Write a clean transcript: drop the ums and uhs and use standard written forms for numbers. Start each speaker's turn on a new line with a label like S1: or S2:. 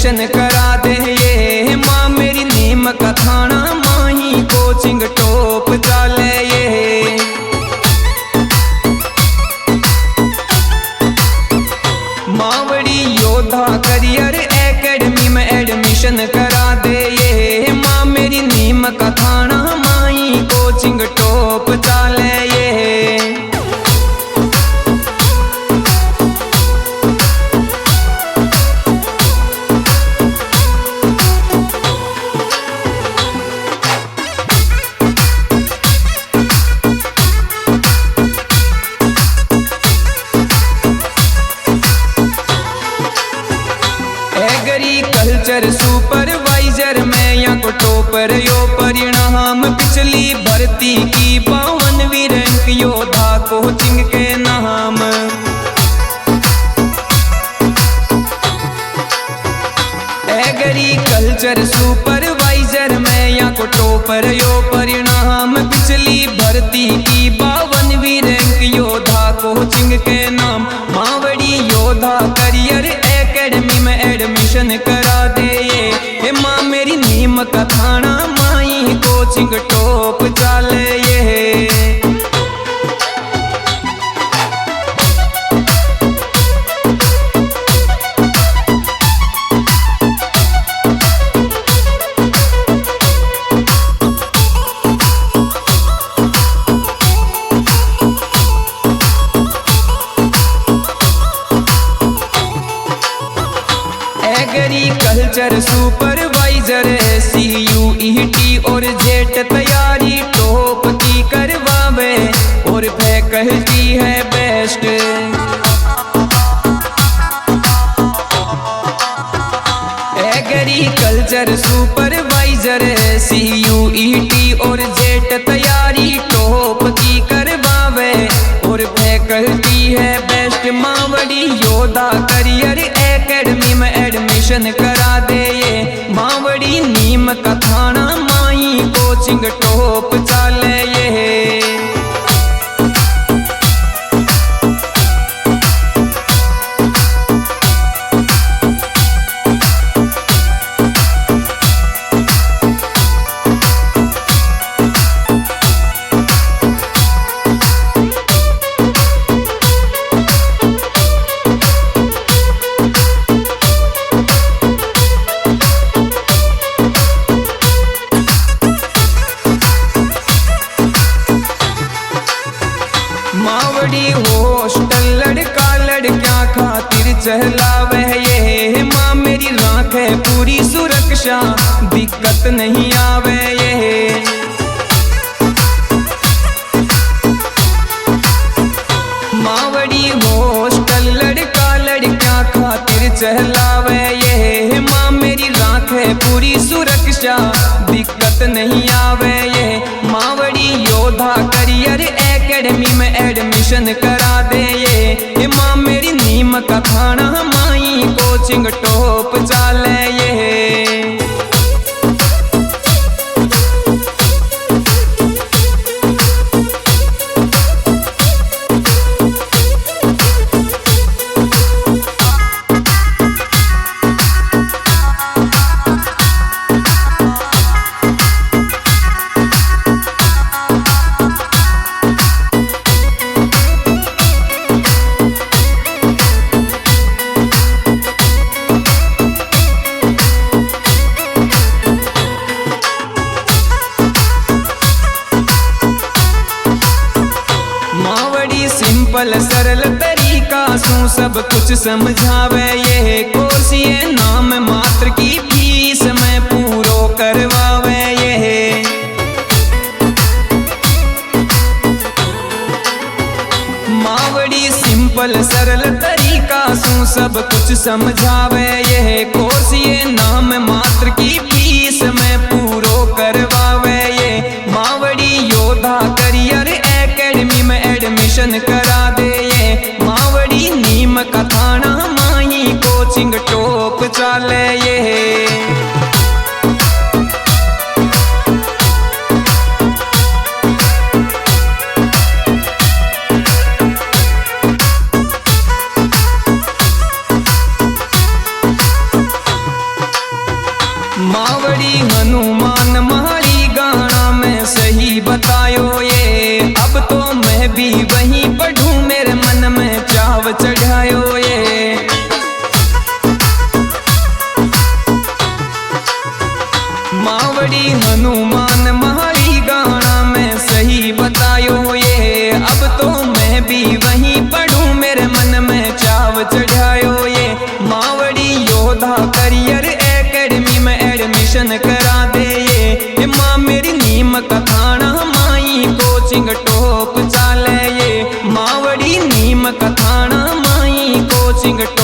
S1: Admission करा दे ये। माँ मेरी नीम का थाना माही कोचिंग टॉप चाले ये। मावड़ी योद्धा करियर एकेडमी में एडमिशन करा दे ये। माँ मेरी नीम का थाना माही कोचिंग टॉप चाले ये। एग्रीकल्चर सुपरवाइजर में या को टॉपर यो परिणाम। पिछली भर्ती की 52वीं रैंक योद्धा कोचिंग के नाम। एग्रीकल्चर सुपरवाइजर में या को टॉपर यो परिणाम। पिछली भर्ती की 52वीं रैंक योद्धा कोचिंग के नाम। मावड़ी योद्धा करियर एकेडमी में एडमिशन करा दे ये। माँ मेरी नीम का थाना माई कोचिंग टॉप चाले ये। एग्रीकल्चर सुपरवाइजर CUET और जेट तैयारी टॉप की करवावे और फैकल्टी है बेस्ट। एग्रीकल्चर सुपरवाइजर CUET और जेट तैयारी टॉप की करवावे और फैकल्टी है बेस्ट। मावड़ी योद्धा करियर एकेडमी में एडमिशन करा दे ये। मावड़ी नीम का थाना माई कोचिंग टॉप चाले ये। मावड़ी हॉस्टल लड़का लड़कियां खातिर चहलावे ये। माँ मेरी राखे पूरी सुरक्षा दिक्कत नहीं आवे ये। मावड़ी हॉस्टल लड़का लड़कियां खातिर चहलावे ये। माँ मेरी राखे पूरी सुरक्षा दिक्कत नहीं आवे ये। मावड़ी योद्धा करियर एकेडमी में एडमिशन करा दे ये। माँ मेरी नीम का थाना माई कोचिंग टॉप चाले ये। सिंपल सरल तरीका सू सब कुछ समझावे ये। कोर्स ये नाम मात्र की फीस में पूरो करवावे ये। मावड़ी सिंपल सरल तरीका सू सब कुछ समझावे ये। कोर्स ये नाम मात्र की फीस में पूरो करवावे ये। मावड़ी योद्धा करियर एकेडमी में एडमिशन करा दे ये। मावड़ी नीम का थाना माही कोचिंग टॉप चाले ये। कोचिंग